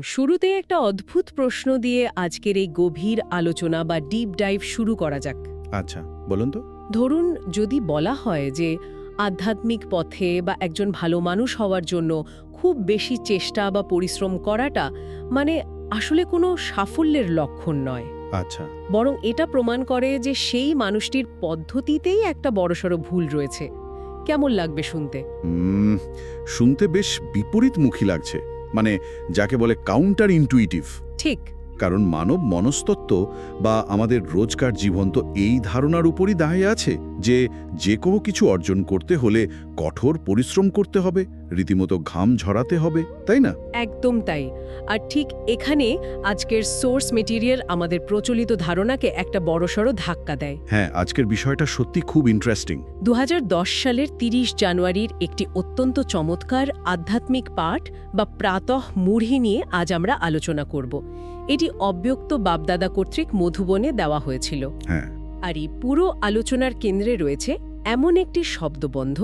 শুরুতে একটা অদ্ভুত প্রশ্ন দিয়ে আজকের এই গভীর আলোচনা বা ডিপ ডাইভ শুরু করা যাক। আচ্ছা, বলুন তো। ধরুন, যদি বলা হয় যে আধ্যাত্মিক পথে বা একজন ভালো মানুষ হওয়ার জন্য খুব বেশি চেষ্টা বা পরিশ্রম করাটা মানে আসলে কোনো সাফল্যের লক্ষণ নয়, আচ্ছা, বরং এটা প্রমাণ করে যে সেই মানুষটির পদ্ধতিতেই একটা বড়সড় ভুল রয়েছে। কেমন লাগবে শুনতে? শুনতে বেশ বিপরীতমুখী লাগছে। মানে যাকে বলে কাউন্টার ইনটুইটিভ। ঠিক। কারণ মানব মনস্তত্ত্ব বা আমাদের রোজকার জীবন তো এই ধারণার উপরই দাঁড়িয়ে আছে যে যে কোনো কিছু অর্জন করতে হলে কঠোর পরিশ্রম করতে হবে, রীতিমতো ঘাম ঝরাতে হবে, তাই না? একদম তাই। আর ঠিক এখানে আজকের সোর্স মেটেরিয়াল আমাদের প্রচলিত ধারণাকে একটা বড়সড় ধাক্কা দেয়। হ্যাঁ, আজকের বিষয়টা সত্যি খুব ইন্টারেস্টিং। 2010 সালের 30 জানুয়ারির একটি অত্যন্ত চমৎকার আধ্যাত্মিক পাঠ বা প্রাতঃ মুঢ়ি নিয়ে আজ আমরা আলোচনা করব। এটি অব্যক্ত বাপদাদা কর্তৃক মধুবনে দেওয়া হয়েছিল। হ্যাঁ, আর এই পুরো আলোচনার কেন্দ্রে রয়েছে এমন একটি শব্দবন্ধ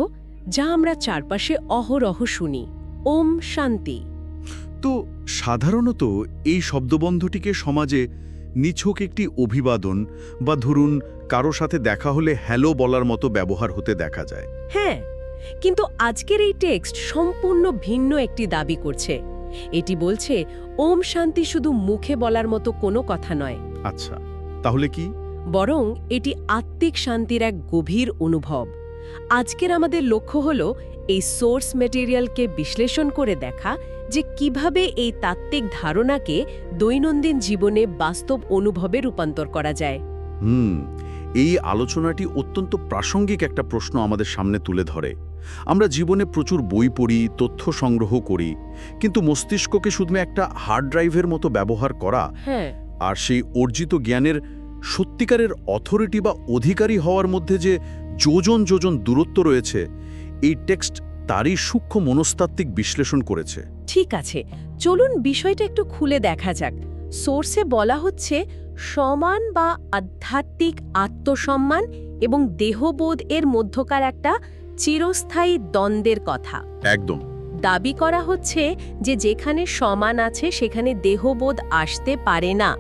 যা আমরা চারপাশে অহরহ শুনি, ওম শান্তি। তো সাধারণত এই শব্দবন্ধটিকে সমাজে নিছক একটি অভিবাদন বা ধরুন কারো সাথে দেখা হলে হ্যালো বলার মতো ব্যবহার হতে দেখা যায়। হ্যাঁ, কিন্তু আজকের এই টেক্সট সম্পূর্ণ ভিন্ন একটি দাবি করছে। এটি বলছে ওম শান্তি শুধু মুখে বলার মতো কোনো কথা নয়। আচ্ছা, তাহলে কি? বরং এটি আত্মিক শান্তির এক গভীর অনুভব। আজকের আমাদের লক্ষ্য হল এই সোর্স ম্যাটেরিয়ালকে বিশ্লেষণ করে দেখা যে কিভাবে এই তাত্ত্বিক ধারণাকে দৈনন্দিন জীবনে বাস্তব অনুভবে রূপান্তর করা যায়। এই আলোচনাটি অত্যন্ত প্রাসঙ্গিক একটা প্রশ্ন আমাদের সামনে তুলে ধরে। আমরা জীবনে প্রচুর বই পড়ি, তথ্য সংগ্রহ করি, কিন্তু মস্তিষ্ককে শুধু একটা হার্ড ড্রাইভের মতো ব্যবহার করা আর সেই অর্জিত জ্ঞানের সত্যিকারের অথরিটি বা অধিকারী হওয়ার মধ্যে যে যোজন যোজন দূরত্ব রয়েছে, এই টেক্সট তারই সূক্ষ্ম মনস্তাত্ত্বিক বিশ্লেষণ করেছে। ঠিক আছে, চলুন বিষয়টা একটু খুলে দেখা যাক। সোর্সে বলা হচ্ছে সমান বা আধ্যাত্মিক আত্মসম্মান এবং দেহবোধ এর মধ্যকার একটা চিরস্থায়ী দ্বন্দ্বের কথা একদম। দাবি করা হচ্ছে যে যেখানে সমান আছে সেখানে দেহবোধ আসতে পারে না।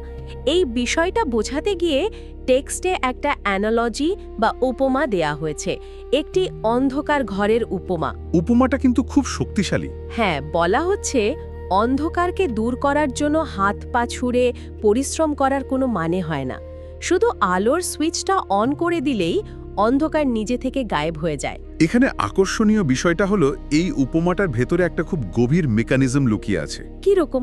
এই বিষয়টা বোঝাতে গিয়ে টেক্সটে একটা অ্যানালজি বা উপমা দেয়া হয়েছে, একটি অন্ধকার ঘরের উপমা। উপমাটা কিন্তু খুব শক্তিশালী। হ্যাঁ, বলা হচ্ছে অন্ধকারকে দূর করার জন্য হাত পা ছুঁড়ে পরিশ্রম করার কোনো মানে হয় না। শুধু আলোর সুইচটা অন করে দিলেই অন্ধকার নিজে থেকে গায়েব হয়ে যায়। এখানে আকর্ষণীয় বিষয়টা হলো এই উপমাটার ভেতরে একটা খুব গভীর মেকানিজম লুকিয়ে আছে। কি রকম?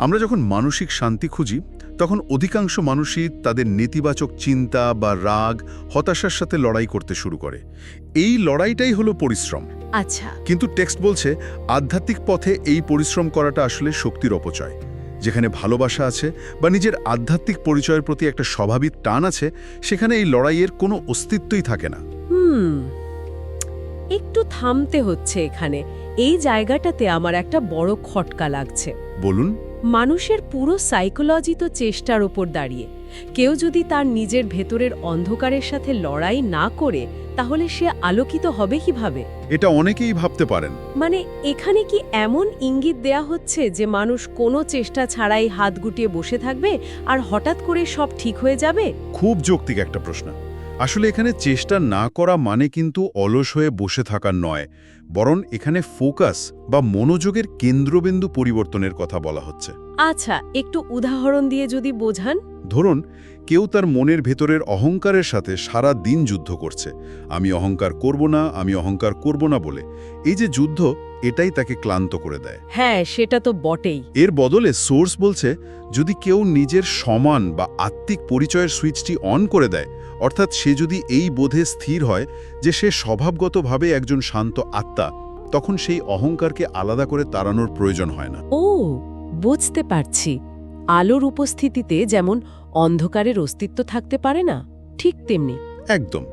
আমরা যখন মানসিক শান্তি খুঁজি তখন অধিকাংশ মানুষই তাদের নেতিবাচক চিন্তা বা রাগ, হতাশার সাথে লড়াই করতে শুরু করে। এই লড়াইটাই হলো পরিশ্রম। আচ্ছা, কিন্তু টেক্সট বলছে আধ্যাত্মিক পথে এই পরিশ্রম করাটা আসলে শক্তির অপচয়। যেখানে ভালোবাসা আছে বা নিজের আধ্যাত্মিক পরিচয়ের প্রতি একটা স্বাভাবিক টান আছে, সেখানে এই লড়াইয়ের কোনো অস্তিত্বই থাকে না। একটু থামতে হচ্ছে এখানে। এই জায়গাটাতে আমার একটা বড় খটকা লাগছে। বলুন। মানুষের পুরো সাইকোলজি তো চেষ্টার ওপর দাঁড়িয়ে। কেউ যদি তার নিজের ভেতরের অন্ধকারের সাথে লড়াই না করে, তাহলে সে আলোকিত হবে কিভাবে? এটা অনেকেই ভাবতে পারেন। মানে এখানে কি এমন ইঙ্গিত দেয়া হচ্ছে যে মানুষ কোনো চেষ্টা ছাড়াই হাত গুটিয়ে বসে থাকবে আর হঠাৎ করে সব ঠিক হয়ে যাবে? খুব যৌক্তিক একটা প্রশ্ন। আসলে এখানে চেষ্টা না করা মানে কিন্তু অলস হয়ে বসে থাকা নয়, বরং এখানে ফোকাস বা মনোযোগের কেন্দ্রবিন্দু পরিবর্তনের কথা বলা হচ্ছে। আচ্ছা, একটু উদাহরণ দিয়ে যদি বোঝান। ধরুন, কেউ তার মনের ভেতরের অহংকারের সাথে সারা দিন যুদ্ধ করছে। আমি অহংকার করব না, আমি অহংকার করব না বলে। এই যে যুদ্ধ, এটাই তাকে ক্লান্ত করে দেয়। হ্যাঁ, সেটা তো বটেই। এর বদলে সোর্স বলছে যদি কেউ নিজের সমান বা আত্মিক পরিচয়ের সুইচটি অন করে দেয়, অর্থাৎ সে যদি এই বোধে স্থির হয় যে সে স্বভাবগতভাবে একজন শান্ত আত্মা, তখন সেই অহংকারকে আলাদা করে তাড়ানোর প্রয়োজন হয় না। ও, বুঝতে পারছি। আলোর উপস্থিতিতে যেমন অন্ধকারের অস্তিত্ব থাকতে পারে না, ঠিক তেমনি। একদম।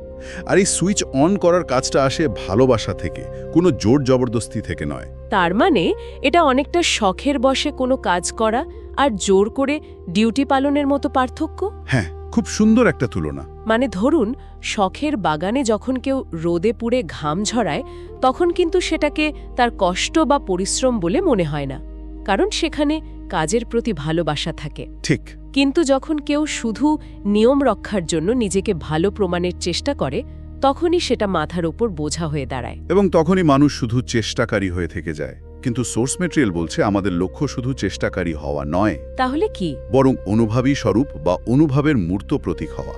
আর এই সুইচ অন করার কাজটা আসে ভালোবাসা থেকে, কোনো জোর জবরদস্তি থেকে নয়। তার মানে এটা অনেকটা শখের বশে কোনো কাজ করা আর জোর করে ডিউটি পালনের মতো পার্থক্য। হ্যাঁ, খুব সুন্দর একটা তুলনা। মানে ধরুন, শখের বাগানে যখন কেউ রোদে পুড়ে ঘাম ঝরায়, তখন কিন্তু সেটাকে তার কষ্ট বা পরিশ্রম বলে মনে হয় না। কারণ সেখানে কাজের প্রতি ভালোবাসা থাকে। ঠিক। কিন্তু যখন কেউ শুধু নিয়ম রক্ষার জন্য নিজেকে ভালো প্রমাণের চেষ্টা করে, তখনই সেটা মাথার ওপর বোঝা হয়ে দাঁড়ায়। এবং তখনই মানুষ শুধু চেষ্টাকারী হয়ে থেকে যায়। কিন্তু সোর্স ম্যাটেরিয়াল বলছে আমাদের লক্ষ্য শুধু চেষ্টাকারী হওয়া নয়, তাহলে কি? বরং অনুভবী স্বরূপ বা অনুভবের মূর্ত প্রতীক হওয়া।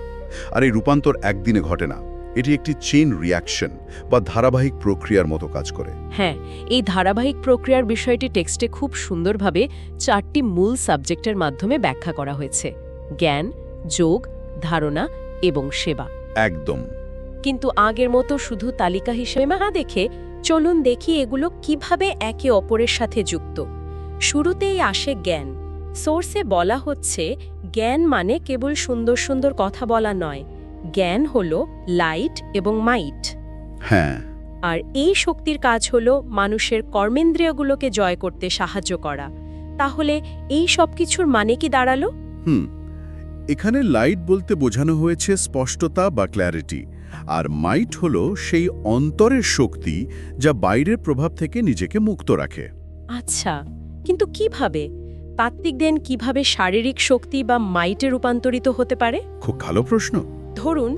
আর এই রূপান্তর একদিনে ঘটে না, এটি একটি চেইন রিয়াকশন বা ধারাবাহিক প্রক্রিয়ার মতো কাজ করে। হ্যাঁ, এই ধারাবাহিক প্রক্রিয়ার বিষয়টি টেক্সটে খুব সুন্দরভাবে 4টি মূল সাবজেক্টের মাধ্যমে ব্যাখ্যা করা হয়েছে: জ্ঞান, যোগ, ধারণা এবং সেবা। একদম। কিন্তু আগের মতো শুধু তালিকা হিসেবে না দেখে চলুন দেখি এগুলো কিভাবে একে অপরের সাথে যুক্ত। শুরুতেই আসে জ্ঞান। সোর্সে বলা হচ্ছে জ্ঞান মানে কেবল সুন্দর সুন্দর কথা বলা নয়, জ্ঞান হলো লাইট এবং মাইট। হ্যাঁ। আর এই শক্তির কাজ হলো মানুষের কর্মেন্দ্রিয়গুলোকে জয় করতে সাহায্য করা। তাহলে এই সব কিছুর মানে কি দাঁড়ালো? এখানে লাইট বলতে বোঝানো হয়েছে স্পষ্টতা বা ক্ল্যারিটি, আর মাইট হলো সেই অন্তরের শক্তি যা বাইরের প্রভাব থেকে নিজেকে মুক্ত রাখে। আচ্ছা, কিন্তু কিভাবে? তাত্ত্বিক জ্ঞান কিভাবে শারীরিক শক্তি বা মাইটে রূপান্তরিত হতে পারে? খুব ভালো প্রশ্ন। ধরুন,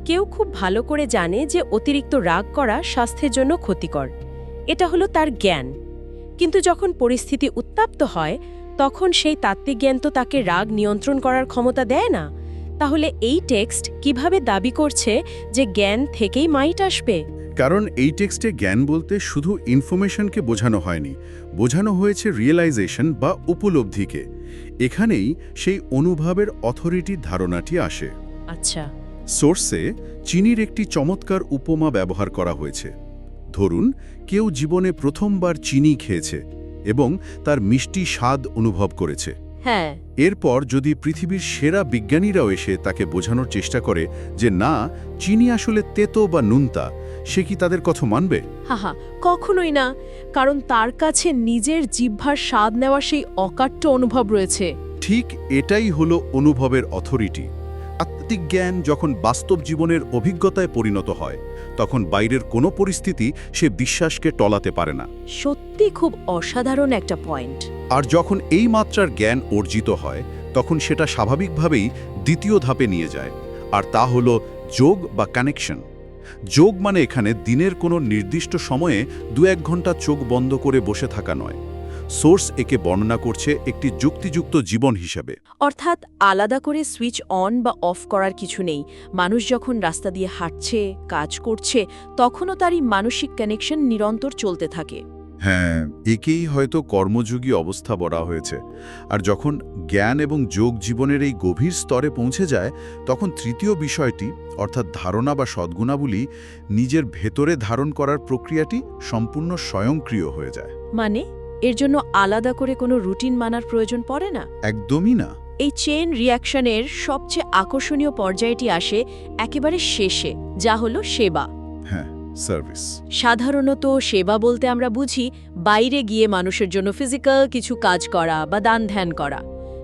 কেউ খুব ভালো করে জানে যে অতিরিক্ত রাগ করা স্বাস্থ্যের জন্য ক্ষতিকর। এটা হলো তার জ্ঞান। কিন্তু যখন পরিস্থিতি উত্তপ্ত হয়, তখন সেই তাত্ত্বিক জ্ঞান তো তাকে রাগ নিয়ন্ত্রণ করার ক্ষমতা দেয় না। তাহলে এই টেক্সট কিভাবে দাবি করছে যে জ্ঞান থেকেই মাইট আসবে? কারণ এই টেক্সটে জ্ঞান বলতে শুধু ইনফরমেশনকে বোঝানো হয়নি, বোঝানো হয়েছে রিয়েলাইজেশন বা উপলব্ধিকে। এখানেই সেই অনুভবের অথরিটির ধারণাটি আসে। আচ্ছা। সোর্সে চিনির একটি চমৎকার উপমা ব্যবহার করা হয়েছে। ধরুন, কেউ জীবনে প্রথমবার চিনি খেয়েছে এবং তার মিষ্টি স্বাদ অনুভব করেছে। হ্যাঁ। এরপর যদি পৃথিবীর সেরা বিজ্ঞানীরাও এসে তাকে বোঝানোর চেষ্টা করে যে না, চিনি আসলে তেতো বা নুনতা, সে কি তাদের কথা মানবে? হাহা, কখনোই না। কারণ তার কাছে নিজের জিহ্বার স্বাদ নেওয়ার সেই অকাট্য অনুভব রয়েছে। ঠিক এটাই হলো অনুভবের অথরিটি। তাত্ত্বিক জ্ঞান যখন বাস্তব জীবনের অভিজ্ঞতায় পরিণত হয়, তখন বাইরের কোনো পরিস্থিতি সে বিশ্বাসকে টলাতে পারে না। সত্যি খুব অসাধারণ একটা পয়েন্ট। আর যখন এই মাত্রার জ্ঞান অর্জিত হয়, তখন সেটা স্বাভাবিকভাবেই দ্বিতীয় ধাপে নিয়ে যায়, আর তা হলো যোগ বা কানেকশন। যোগ মানে এখানে দিনের কোনো নির্দিষ্ট সময়ে 2-1 ঘন্টা চোখ বন্ধ করে বসে থাকা নয়। সোর্স একে বর্ণনা করছে একটি যুক্তিযুক্ত জীবন হিসেবে। অর্থাৎ আলাদা করে সুইচ অন বা অফ করার কিছু নেই। মানুষ যখন রাস্তা দিয়ে হাঁটছে, কাজ করছে, তখনও তারই মানসিক কানেকশন নিরন্তর চলতে থাকে। হ্যাঁ, একেই হয়তো কর্মযোগী অবস্থা বলা হয়েছে। আর যখন জ্ঞান এবং যোগ জীবনের এই গভীর স্তরে পৌঁছে যায়, তখন তৃতীয় বিষয়টি অর্থাৎ ধারণা বা সদ্গুণাবলী নিজের ভেতরে ধারণ করার প্রক্রিয়াটি সম্পূর্ণ স্বয়ংক্রিয় হয়ে যায়। মানে এর জন্য আলাদা করে কোনো রুটিন মানার প্রয়োজন পড়ে না? একদমই না। এই চেইন রিয়াকশনের সবচেয়ে আকর্ষণীয় পর্যায়টি আসে একেবারে শেষে, যা হলো সেবা। হ্যাঁ, সার্ভিস। সাধারণত সেবা বলতে আমরা বুঝি বাইরে গিয়ে মানুষের জন্য ফিজিক্যাল কিছু কাজ করা বা দান ধ্যান করা।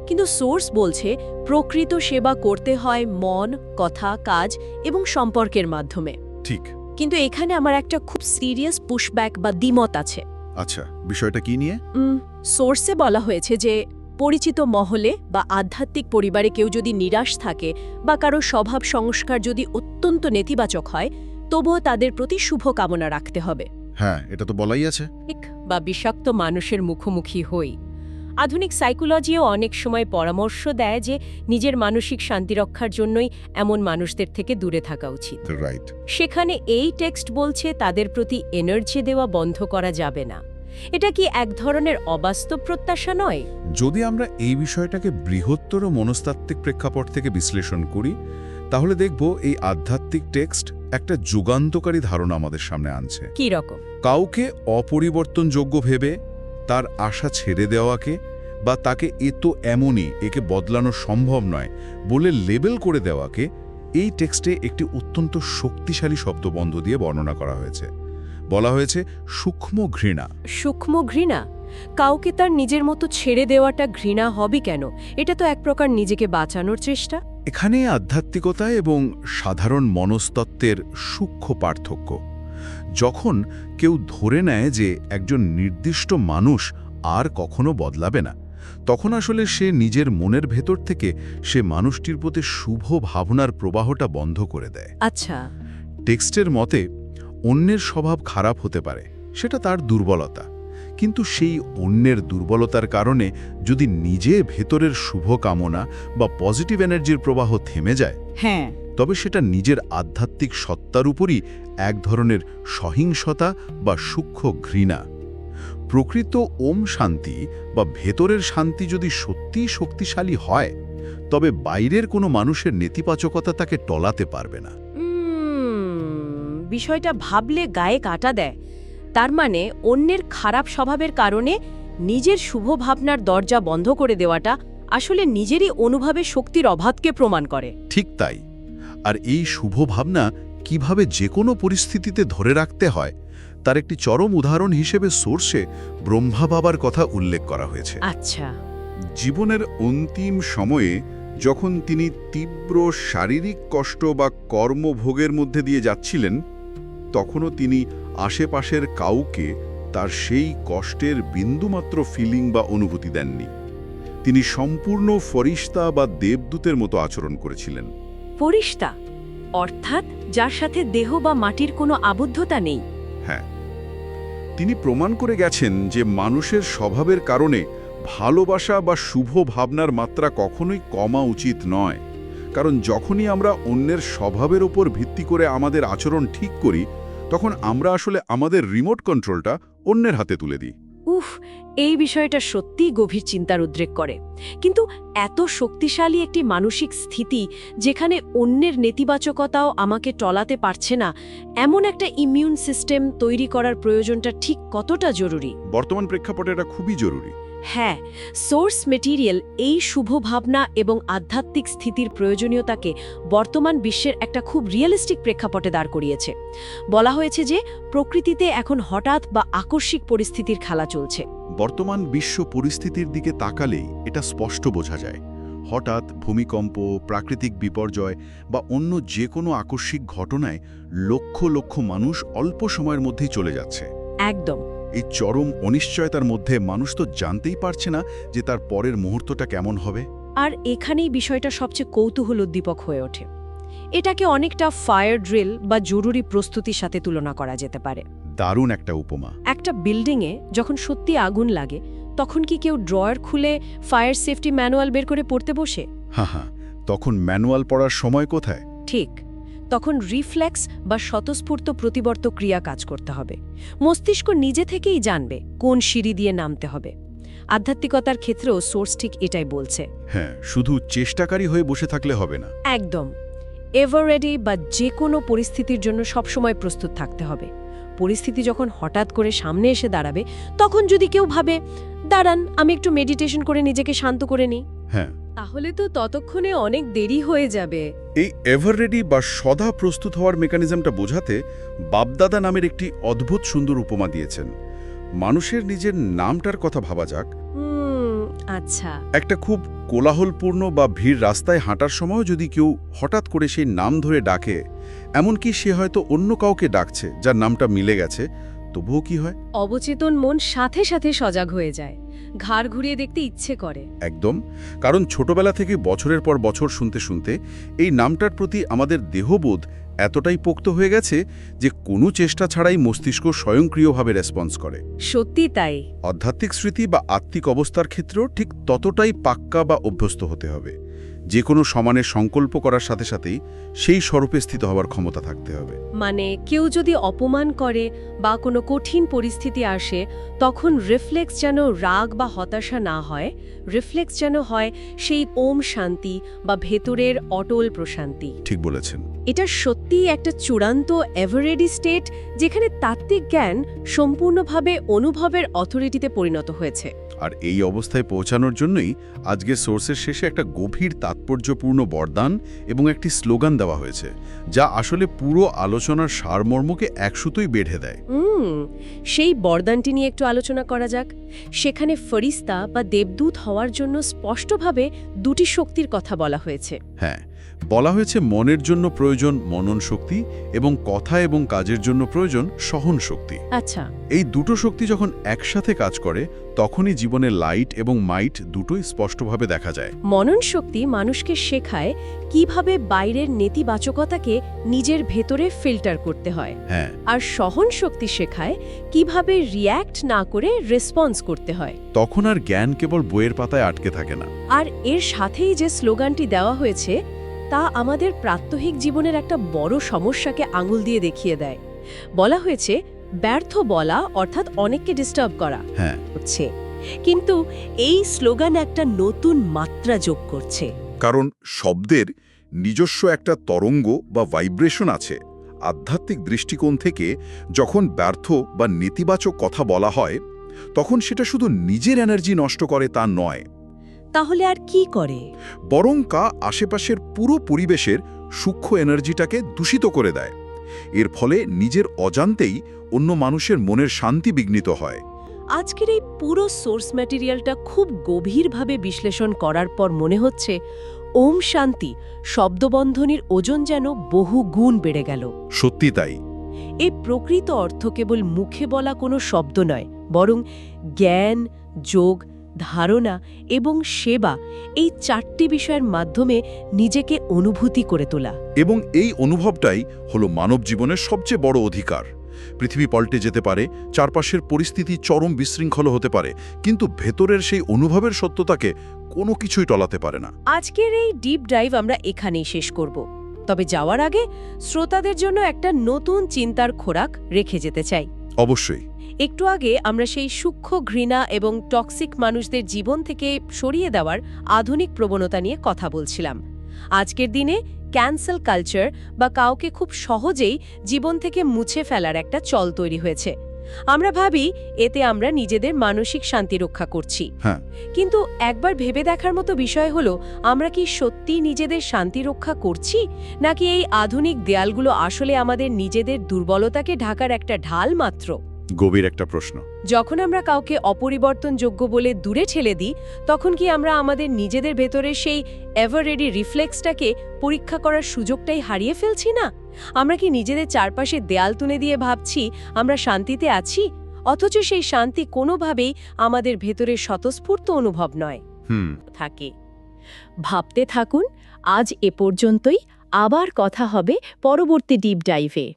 কিন্তু সোর্স বলছে প্রকৃত সেবা করতে হয় মন, কথা, কাজ এবং সম্পর্কের মাধ্যমে। ঠিক। কিন্তু এখানে আমার একটা খুব সিরিয়াস পুশব্যাক বা দ্বিমত আছে। আচ্ছা, বিষয়টা কি নিয়ে? সোর্সে বলা হয়েছে যে পরিচিত মহলে বা আধ্যাত্মিক পরিবারে কেউ যদি নিরাশ থাকে বা কারো স্বভাব সংস্কার যদি অত্যন্ত নেতিবাচক হয়, তবুও তাদের প্রতি শুভ কামনা রাখতে হবে। হ্যাঁ, এটা তো বলাই আছে। বা বিষাক্ত মানুষের মুখোমুখি হই। আধুনিক সাইকোলজিও অনেক সময় পরামর্শ দেয় যে নিজের মানসিক শান্তি রক্ষার জন্যই এমন মানুষদের থেকে দূরে থাকা উচিত। রাইট। সেখানে এই টেক্সট বলছে তাদের প্রতি এনার্জি দেওয়া বন্ধ করা যাবে না। এটা কি এক ধরনের অবাস্তব প্রত্যাশা নয়? যদি আমরা এই বিষয়টাকে বৃহত্তর মনস্তাত্ত্বিক প্রেক্ষাপট থেকে বিশ্লেষণ করি, তাহলে দেখব এই আধ্যাত্মিক টেক্সট একটা যুগান্তকারী ধারণা আমাদের সামনে আনছে। কি রকম? কাউকে অপরিবর্তনযোগ্য ভেবে তার আশা ছেড়ে দেওয়াকে বা তাকে এ তো এমনই, একে বদলানো সম্ভব নয় বলে লেবেল করে দেওয়াকে এই টেক্সটে একটি অত্যন্ত শক্তিশালী শব্দবন্ধ দিয়ে বর্ণনা করা হয়েছে। বলা হয়েছে সূক্ষ্ম ঘৃণা। সূক্ষ্ম ঘৃণা? কাউকে তার নিজের মতো ছেড়ে দেওয়াটা ঘৃণা হবে কেন? এটা তো এক প্রকার নিজেকে বাঁচানোর চেষ্টা। এখানে আধ্যাত্মিকতা এবং সাধারণ মনস্তত্ত্বের সূক্ষ্ম পার্থক্য। যখন কেউ ধরে নেয় যে একজন নির্দিষ্ট মানুষ আর কখনো বদলাবে না, তখন আসলে সে নিজের মনের ভেতর থেকে সে মানুষটির প্রতি শুভ ভাবনার প্রবাহটা বন্ধ করে দেয়। আচ্ছা। টেক্সটের মতে অন্যের স্বভাব খারাপ হতে পারে, সেটা তার দুর্বলতা, কিন্তু সেই অন্যের দুর্বলতার কারণে যদি নিজে ভেতরের শুভ কামনা বা পজিটিভ এনার্জির প্রবাহ থেমে যায়, হ্যাঁ, তবে সেটা নিজের আধ্যাত্মিক সত্তার উপরই এক ধরনের সহিংসতা বা সূক্ষ্ম ঘৃণা। প্রকৃত ওম শান্তি বা ভেতরের শান্তি যদি সত্যিই শক্তিশালী হয়, তবে বাইরের কোনো মানুষের নেতিবাচকতা তাকে টলাতে পারবে না। বিষয়টা ভাবলে গায়ে কাটা দেয়। তার মানে অন্যের খারাপ স্বভাবের কারণে নিজের শুভ ভাবনার দরজা বন্ধ করে দেওয়াটা আসলে নিজেরই অনুভবে শক্তির অভাবকে প্রমাণ করে। ঠিক তাই। আর এই শুভ ভাবনা কিভাবে যে কোনো পরিস্থিতিতে ধরে রাখতে হয়, তার একটি চরম উদাহরণ হিসেবে সোর্সে ব্রহ্মা বাবার কথা উল্লেখ করা হয়েছে। আচ্ছা। জীবনের অন্তিম সময়ে যখন তিনি তীব্র শারীরিক কষ্ট বা কর্মভোগের মধ্যে দিয়ে যাচ্ছিলেন, তখনও তিনি আশেপাশের কাউকে তার সেই কষ্টের বিন্দুমাত্র ফিলিং বা অনুভূতি দেননি। তিনি সম্পূর্ণ ফরিস্তা বা দেবদূতের মতো আচরণ করেছিলেন। ফরিস্তা অর্থাৎ যার সাথে দেহ বা মাটির কোনো আবদ্ধতা নেই। হ্যাঁ, তিনি প্রমাণ করে গেছেন যে মানুষের স্বভাবের কারণে ভালোবাসা বা শুভ ভাবনার মাত্রা কখনোই কমা উচিত নয়। কারণ যখনই আমরা অন্যের স্বভাবের ওপর ভিত্তি করে আমাদের আচরণ ঠিক করি, তখন আমরা আসলে আমাদের রিমোট কন্ট্রোলটা অন্যের হাতে তুলে দিই। উফ, এই বিষয়টা সত্যিই গভীর চিন্তার উদ্রেক করে। কিন্তু এত শক্তিশালী একটি মানসিক স্থিতি, যেখানে অন্যের নেতিবাচকতাও আমাকে টলাতে পারছে না, এমন একটা ইমিউন সিস্টেম তৈরি করার প্রয়োজনটা ঠিক কতটা জরুরি? বর্তমান প্রেক্ষাপটে এটা খুবই জরুরি। হ্যাঁ, সোর্স মেটেরিয়াল এই শুভ ভাবনা এবং আধ্যাত্মিক স্থিতির প্রয়োজনীয়তাকে বর্তমান বিশ্বের একটা খুব রিয়েলিস্টিক প্রেক্ষাপটে দাঁড় করিয়েছে। বলা হয়েছে যে প্রকৃতিতে এখন হঠাৎ বা আকস্মিক পরিস্থিতির খেলা চলছে। বর্তমান বিশ্ব পরিস্থিতির দিকে তাকালেই এটা স্পষ্ট বোঝা যায়। হঠাৎ ভূমিকম্প, প্রাকৃতিক বিপর্যয় বা অন্য যে কোনো আকস্মিক ঘটনায় লক্ষ লক্ষ মানুষ অল্প সময়ের মধ্যেই চলে যাচ্ছে। একদম। এই চরম অনিশ্চয়তার মধ্যে মানুষ তো জানতেই পারছে না যে তার পরের মুহূর্তটা কেমন হবে। আর এখানেই বিষয়টা সবচেয়ে কৌতূহল উদ্দীপক হয়ে ওঠে। এটাকে অনেকটা ফায়ার ড্রিল বা জরুরি প্রস্তুতির সাথে তুলনা করা যেতে পারে। দারুণ একটা উপমা। একটা বিল্ডিংয়ে যখন সত্যি আগুন লাগে, তখন কি কেউ ড্রয়ার খুলে ফায়ার সেফটি ম্যানুয়াল বের করে পড়তে বসে? হ্যাঁ, তখন ম্যানুয়াল পড়ার সময় কোথায়? ঠিক, তখন রিফ্লেক্স বা স্বতঃস্ফূর্ত প্রতিবর্ত ক্রিয়া কাজ করতে হবে। মস্তিষ্ক নিজে থেকেই জানবে কোন সিঁড়ি দিয়ে নামতে হবে। আধ্যাত্মিকতার ক্ষেত্রেও সোর্স ঠিক এটাই বলছে। হ্যাঁ, শুধু চেষ্টাকারী হয়ে বসে থাকলে হবে না। একদম। এভার রেডি বা যে কোনো পরিস্থিতির জন্য সবসময় প্রস্তুত থাকতে হবে। পরিস্থিতি যখন হঠাৎ করে সামনে এসে দাঁড়াবে, তখন যদি কেউ ভাবে, দাঁড়ান আমি একটু মেডিটেশন করে নিজেকে শান্ত করে নিই, হ্যাঁ, তাহলে তো ততক্ষণে অনেক দেরি হয়ে যাবে। এই এভার রেডি বা সদা প্রস্তুত হওয়ার মেকানিজমটা বোঝাতে বাপদাদা নামের একটি অদ্ভুত সুন্দর উপমা দিয়েছেন। মানুষের নিজের নামটার কথা ভাবা যাক। আচ্ছা। একটা খুব কোলাহলপূর্ণ বা ভিড় রাস্তায় হাঁটার সময়ও যদি কেউ হঠাৎ করে সেই নাম ধরে ডাকে, এমনকি সে হয়তো অন্য কাউকে ডাকছে যার নামটা মিলে গেছে, তবুও কি হয়? অবচেতন মন সাথে সাথে সজাগ হয়ে যায়, ঘাড় ঘুরিয়ে দেখতে ইচ্ছে করে। একদম, কারণ ছোটবেলা থেকে বছরের পর বছর শুনতে শুনতে এই নামটার প্রতি আমাদের দেহবোধ এতটাই পোক্ত হয়ে গেছে যে কোনো চেষ্টা ছাড়াই মস্তিষ্ক স্বয়ংক্রিয়ভাবে রেসপন্স করে। সত্যি তাই। আধ্যাত্মিক স্মৃতি বা আত্মিক অবস্থার ক্ষেত্রেও ঠিক ততটাই পাক্কা বা অভ্যস্ত হতে হবে। যে কোনো সমানে সংকল্প করার সাথে সাথেই সেই স্বরূপে স্থিত হওয়ার ক্ষমতা থাকতে হবে। মানে কেউ যদি অপমান করে বা কোনো কঠিন পরিস্থিতি আসে, তখন রিফ্লেক্স যেন রাগ বা হতাশা না হয়, রিফ্লেক্স যেন হয় সেই ওম শান্তি বা ভেতরের অটল প্রশান্তি। ঠিক বলেছেন। এটা সত্যিই একটা চূড়ান্ত এভারেডি স্টেট, যেখানে তাত্ত্বিক জ্ঞান সম্পূর্ণভাবে অনুভবের অথরিটিতে পরিণত হয়েছে। আর এই অবস্থায় পৌঁছানোর জন্যই আজকের সোর্সের শেষে একটা গভীর তাৎপর্যপূর্ণ বরদান এবং একটি স্লোগান দেওয়া হয়েছে, যা আসলে পুরো আলোচনার সারমর্মকে একসুতোই বেঁধে দেয়। সেই বরদানটি নিয়ে একটু আলোচনা করা যাক। সেখানে ফরিস্তা বা দেবদূত হওয়ার জন্য স্পষ্টভাবে দুটি শক্তির কথা বলা হয়েছে। হ্যাঁ, বলা হয়েছে মনের জন্য প্রয়োজন মনন শক্তি এবং কথা এবং কাজের জন্য প্রয়োজন সহন শক্তি। আচ্ছা। এই দুটো শক্তি যখন একসাথে কাজ করে, তখনই জীবনে লাইট এবং মাইট দুটোই স্পষ্টভাবে দেখা যায়। মনন শক্তি মানুষকে শেখায় কিভাবে বাইরের নেতিবাচকতাকে নিজের ভেতরে ফিল্টার করতে হয়, হ্যাঁ, আর সহন শক্তি শেখায় কিভাবে রিয়্যাক্ট না করে রেসপন্স করতে হয়। তখন আর জ্ঞান কেবল বইয়ের পাতায় আটকে থাকে না। আর এর সাথেই যে স্লোগানটি দেওয়া হয়েছে তা আমাদের প্রাত্যহিক জীবনের একটা বড় সমস্যাকে আঙুল দিয়ে দেখিয়ে দেয়। বলা হয়েছে ব্যর্থ বলা অর্থাৎ অনেককে ডিস্টার্ব করা হ্যাঁ, হচ্ছে, কিন্তু এই স্লোগান একটা নতুন মাত্রা যোগ করছে। কারণ শব্দের নিজস্ব একটা তরঙ্গ বা ভাইব্রেশন আছে। আধ্যাত্মিক দৃষ্টিকোণ থেকে যখন ব্যর্থ বা নেতিবাচক কথা বলা হয়, তখন সেটা শুধু নিজের এনার্জি নষ্ট করে তা নয়, তাহলে আর কি করে? বরং আশেপাশের পুরো পরিবেশের সূক্ষ্ম এনার্জিটাকে দূষিত করে দেয়। এর ফলে নিজের অজান্তেই অন্য মানুষের মনের শান্তি বিঘ্নিত হয়। আজকের এই পুরো সোর্স ম্যাটেরিয়ালটা খুব গভীরভাবে বিশ্লেষণ করার পর মনে হচ্ছে ওম শান্তি শব্দবন্ধনীর ওজন যেন বহু গুণ বেড়ে গেল। সত্যি তাই। এই প্রকৃত অর্থ কেবল মুখে বলা কোনো শব্দ নয়, বরং জ্ঞান, যোগ, ধারণা এবং সেবা, এই চারটি বিষয়ের মাধ্যমে নিজেকে অনুভূতি করে তোলা। এবং এই অনুভবটাই হলো মানব জীবনের সবচেয়ে বড় অধিকার। পৃথিবী পাল্টে যেতে পারে, চারপাশের পরিস্থিতি চরম বিশৃঙ্খল হতে পারে, কিন্তু ভেতরের সেই অনুভবের সত্যতাকে কোনো কিছুই টলাতে পারে না। আজকের এই ডিপ ডাইভ আমরা এখানেই শেষ করব। তবে যাওয়ার আগে শ্রোতাদের জন্য একটা নতুন চিন্তার খোরাক রেখে যেতে চাই। অবশ্যই। একটু আগে আমরা সেই সূক্ষ্ম ঘৃণা এবং টক্সিক মানুষদের জীবন থেকে সরিয়ে দেওয়ার আধুনিক প্রবণতা নিয়ে কথা বলছিলাম। আজকের দিনে ক্যান্সেল কালচার বা কাউকে খুব সহজেই জীবন থেকে মুছে ফেলার একটা চল তৈরি হয়েছে। আমরা ভাবি এতে আমরা নিজেদের মানসিক শান্তি রক্ষা করছি। হ্যাঁ। কিন্তু একবার ভেবে দেখার মতো বিষয় হলো, আমরা কি সত্যি নিজেদের শান্তি রক্ষা করছি, নাকি এই আধুনিক দেয়ালগুলো আসলে আমাদের নিজেদের দুর্বলতাকে ঢাকার একটা ঢাল মাত্র? গভীর একটা প্রশ্ন। যখন আমরা কাউকে অপরিবর্তনযোগ্য বলে দূরে ঠেলে দিই, তখন কি আমরা আমাদের নিজেদের ভেতরে সেই এভার রেডি রিফ্লেক্সটাকে পরীক্ষা করার সুযোগটাই হারিয়ে ফেলছি না? আমরা কি নিজেদের চারপাশে দেয়াল তুলে দিয়ে ভাবছি আমরা শান্তিতে আছি, অথচ সেই শান্তি কোনোভাবেই আমাদের ভেতরে স্বতঃস্ফূর্ত অনুভব নয়, থাকে? ভাবতে থাকুন। আজ এ পর্যন্তই। আবার কথা হবে পরবর্তী ডিপ ডাইভে।